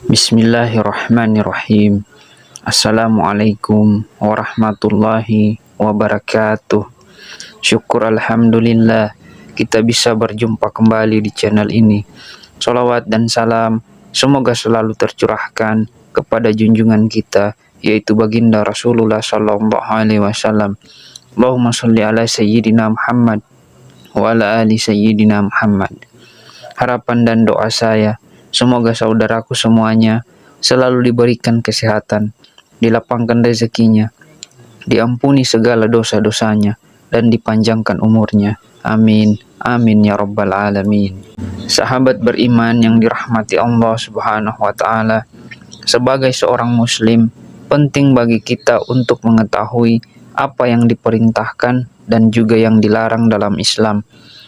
Bismillahirrahmanirrahim. Assalamualaikum warahmatullahi wabarakatuh. Syukur alhamdulillah kita bisa berjumpa kembali di channel ini. Sholawat dan salam semoga selalu tercurahkan kepada junjungan kita, yaitu baginda Rasulullah Sallallahu Alaihi Wasallam. Allahumma sholli ala Sayyidina Muhammad wa ala ali Sayyidina Muhammad. Harapan dan doa saya, semoga saudaraku semuanya selalu diberikan kesehatan, dilapangkan rezekinya, diampuni segala dosa-dosanya, dan dipanjangkan umurnya. Amin. Amin ya rabbal alamin. Sahabat beriman yang dirahmati Allah Subhanahu wa Ta'ala, sebagai seorang Muslim, penting bagi kita untuk mengetahui apa yang diperintahkan dan juga yang dilarang dalam Islam.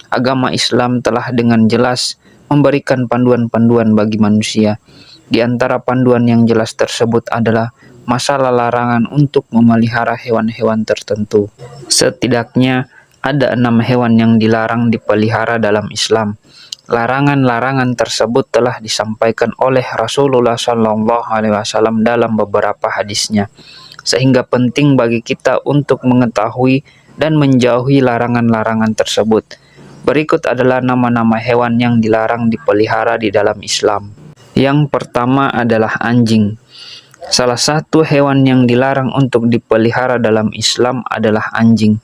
Agama Islam telah dengan jelas memberikan panduan-panduan bagi manusia. Di antara panduan yang jelas tersebut adalah masalah larangan untuk memelihara hewan-hewan tertentu. Setidaknya ada 6 hewan yang dilarang dipelihara dalam Islam. Larangan-larangan tersebut telah disampaikan oleh Rasulullah Shallallahu Alaihi Wasallam dalam beberapa hadisnya, sehingga penting bagi kita untuk mengetahui dan menjauhi larangan-larangan tersebut. Berikut adalah nama-nama hewan yang dilarang dipelihara di dalam Islam. Yang pertama adalah anjing. Salah satu hewan yang dilarang untuk dipelihara dalam Islam adalah anjing.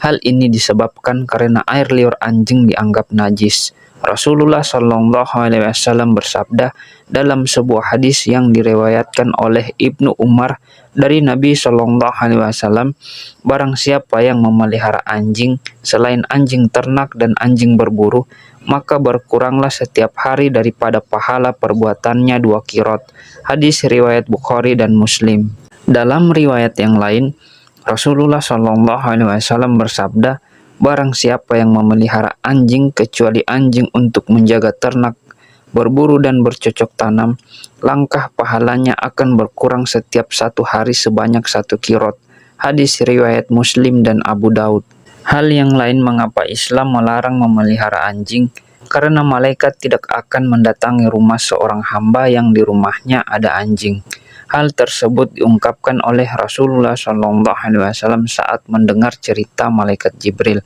Hal ini disebabkan karena air liur anjing dianggap najis. Rasulullah Shallallahu Alaihi Wasallam bersabda dalam sebuah hadis yang diriwayatkan oleh Ibnu Umar dari Nabi Shallallahu Alaihi Wasallam, barang siapa yang memelihara anjing selain anjing ternak dan anjing berburu, maka berkuranglah setiap hari daripada pahala perbuatannya 2 qirot. Hadis riwayat Bukhari dan Muslim. Dalam riwayat yang lain, Rasulullah Shallallahu Alaihi Wasallam bersabda, barang siapa yang memelihara anjing kecuali anjing untuk menjaga ternak, berburu dan bercocok tanam, langkah pahalanya akan berkurang setiap 1 hari sebanyak 1 qirot. Hadis riwayat Muslim dan Abu Daud. Hal yang lain mengapa Islam melarang memelihara anjing, karena malaikat tidak akan mendatangi rumah seorang hamba yang di rumahnya ada anjing. Hal tersebut diungkapkan oleh Rasulullah Shallallahu Alaihi Wasallam saat mendengar cerita malaikat Jibril.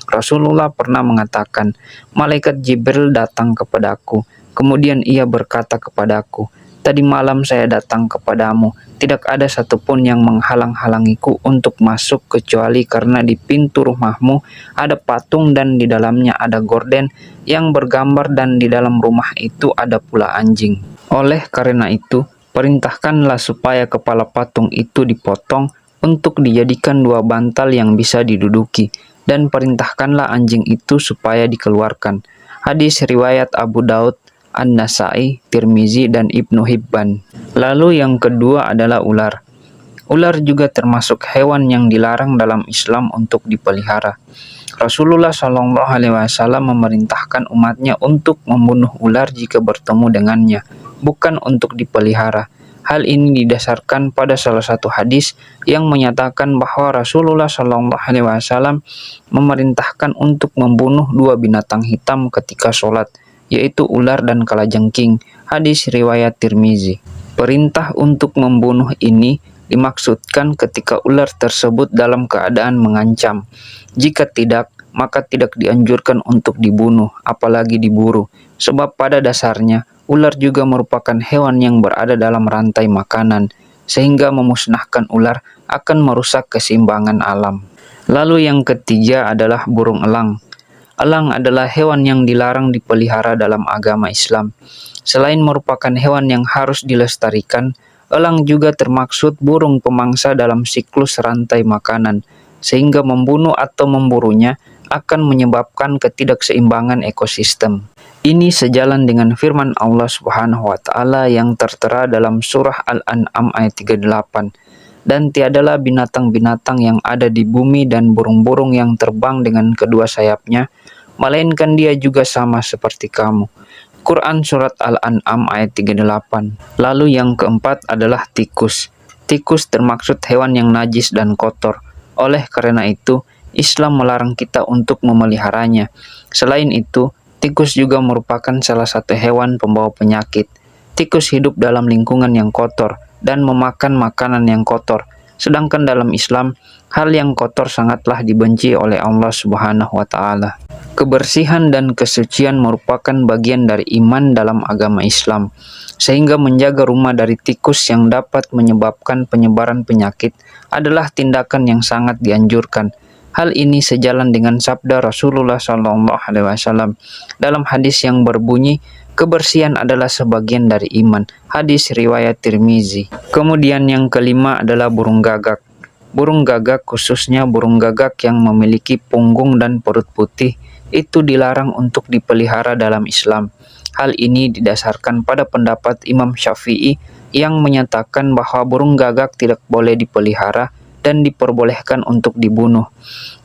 Rasulullah pernah mengatakan, malaikat Jibril datang kepadaku, kemudian ia berkata kepadaku, tadi malam saya datang kepadamu, tidak ada satupun yang menghalang-halangiku untuk masuk kecuali karena di pintu rumahmu ada patung dan di dalamnya ada gorden yang bergambar dan di dalam rumah itu ada pula anjing. Oleh karena itu, perintahkanlah supaya kepala patung itu dipotong untuk dijadikan 2 bantal yang bisa diduduki, dan perintahkanlah anjing itu supaya dikeluarkan. Hadis riwayat Abu Daud, An-Nasai, Tirmizi, dan Ibnu Hibban. Lalu yang kedua adalah ular. Ular juga termasuk hewan yang dilarang dalam Islam untuk dipelihara. Rasulullah Shallallahu Alaihi Wasallam memerintahkan umatnya untuk membunuh ular jika bertemu dengannya, bukan untuk dipelihara. Hal ini didasarkan pada salah satu hadis yang menyatakan bahwa Rasulullah Shallallahu Alaihi Wasallam memerintahkan untuk membunuh 2 binatang hitam ketika sholat, yaitu ular dan kalajengking. Hadis riwayat Tirmizi. Perintah untuk membunuh ini dimaksudkan ketika ular tersebut dalam keadaan mengancam. Jika tidak, maka tidak dianjurkan untuk dibunuh, apalagi diburu. Sebab pada dasarnya, ular juga merupakan hewan yang berada dalam rantai makanan, sehingga memusnahkan ular akan merusak keseimbangan alam. Lalu yang ketiga adalah burung elang. Elang adalah hewan yang dilarang dipelihara dalam agama Islam. Selain merupakan hewan yang harus dilestarikan, elang juga termaksud burung pemangsa dalam siklus rantai makanan, sehingga membunuh atau memburunya akan menyebabkan ketidakseimbangan ekosistem. Ini sejalan dengan firman Allah Subhanahu wa Ta'ala yang tertera dalam surah Al-An'am ayat 38. Dan tiadalah binatang-binatang yang ada di bumi dan burung-burung yang terbang dengan kedua sayapnya, melainkan dia juga sama seperti kamu. Quran Surat Al-An'am ayat 38. Lalu yang keempat adalah tikus. Tikus termaksud hewan yang najis dan kotor. Oleh karena itu, Islam melarang kita untuk memeliharanya. Selain itu, tikus juga merupakan salah satu hewan pembawa penyakit. tikus hidup dalam lingkungan yang kotor dan memakan makanan yang kotor. Sedangkan dalam Islam, hal yang kotor sangatlah dibenci oleh Allah Subhanahu wa Ta'ala. Kebersihan dan kesucian merupakan bagian dari iman dalam agama Islam, sehingga menjaga rumah dari tikus yang dapat menyebabkan penyebaran penyakit adalah tindakan yang sangat dianjurkan. Hal ini sejalan dengan sabda Rasulullah SAW dalam hadis yang berbunyi, kebersihan adalah sebagian dari iman. Hadis riwayat Tirmizi. Kemudian yang kelima adalah burung gagak. Burung gagak, khususnya burung gagak yang memiliki punggung dan perut putih, itu dilarang untuk dipelihara dalam Islam. Hal ini didasarkan pada pendapat Imam Syafi'i yang menyatakan bahwa burung gagak tidak boleh dipelihara dan diperbolehkan untuk dibunuh.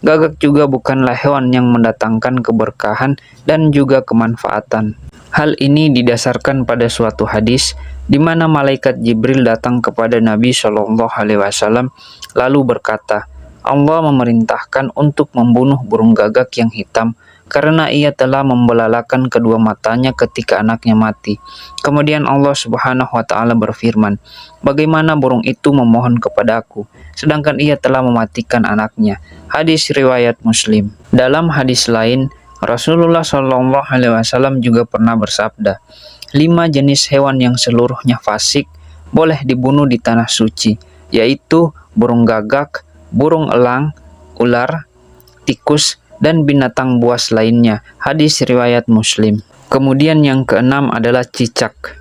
Gagak juga bukanlah hewan yang mendatangkan keberkahan dan juga kemanfaatan. Hal ini didasarkan pada suatu hadis di mana malaikat Jibril datang kepada Nabi Shallallahu Alaihi Wasallam lalu berkata, Allah memerintahkan untuk membunuh burung gagak yang hitam karena ia telah membelalakan kedua matanya ketika anaknya mati. Kemudian Allah Subhanahu wa Ta'ala berfirman, bagaimana burung itu memohon kepadaku, sedangkan ia telah mematikan anaknya. Hadis riwayat Muslim. Dalam hadis lain, Rasulullah Shallallahu Alaihi Wasallam juga pernah bersabda, 5 jenis hewan yang seluruhnya fasik boleh dibunuh di tanah suci, yaitu burung gagak, burung elang, ular, tikus, dan binatang buas lainnya. Hadis riwayat Muslim. Kemudian yang keenam adalah cicak.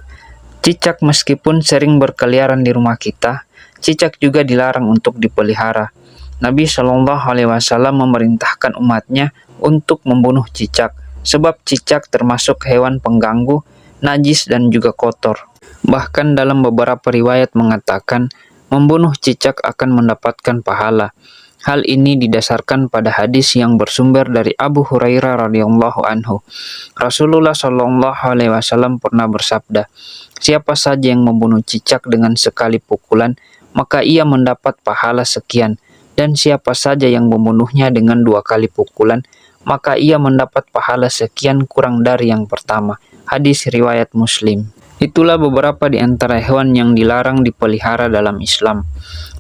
Cicak meskipun sering berkeliaran di rumah kita, cicak juga dilarang untuk dipelihara. Nabi Shallallahu Alaihi Wasallam memerintahkan umatnya untuk membunuh cicak, sebab cicak termasuk hewan pengganggu, najis dan juga kotor. Bahkan dalam beberapa riwayat mengatakan, membunuh cicak akan mendapatkan pahala. Hal ini didasarkan pada hadis yang bersumber dari Abu Hurairah radhiyallahu anhu. Rasulullah Shallallahu Alaihi Wasallam pernah bersabda, siapa saja yang membunuh cicak dengan sekali pukulan, maka ia mendapat pahala sekian. Dan siapa saja yang membunuhnya dengan 2 kali pukulan, maka ia mendapat pahala sekian kurang dari yang pertama. Hadis riwayat Muslim. Itulah beberapa di antara hewan yang dilarang dipelihara dalam Islam.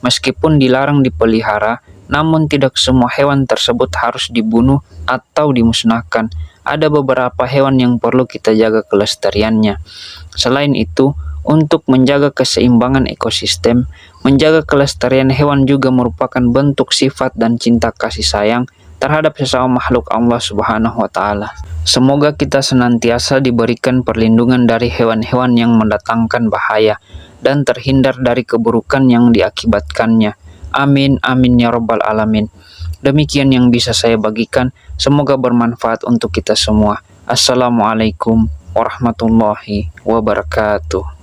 Meskipun dilarang dipelihara, namun tidak semua hewan tersebut harus dibunuh atau dimusnahkan. Ada beberapa hewan yang perlu kita jaga kelestariannya. Selain itu, untuk menjaga keseimbangan ekosistem, menjaga kelestarian hewan juga merupakan bentuk sifat dan cinta kasih sayang terhadap sesama makhluk Allah Subhanahu wa Ta'ala. Semoga kita senantiasa diberikan perlindungan dari hewan-hewan yang mendatangkan bahaya dan terhindar dari keburukan yang diakibatkannya. Amin, amin ya rabbal alamin. Demikian yang bisa saya bagikan. Semoga bermanfaat untuk kita semua. Assalamualaikum warahmatullahi wabarakatuh.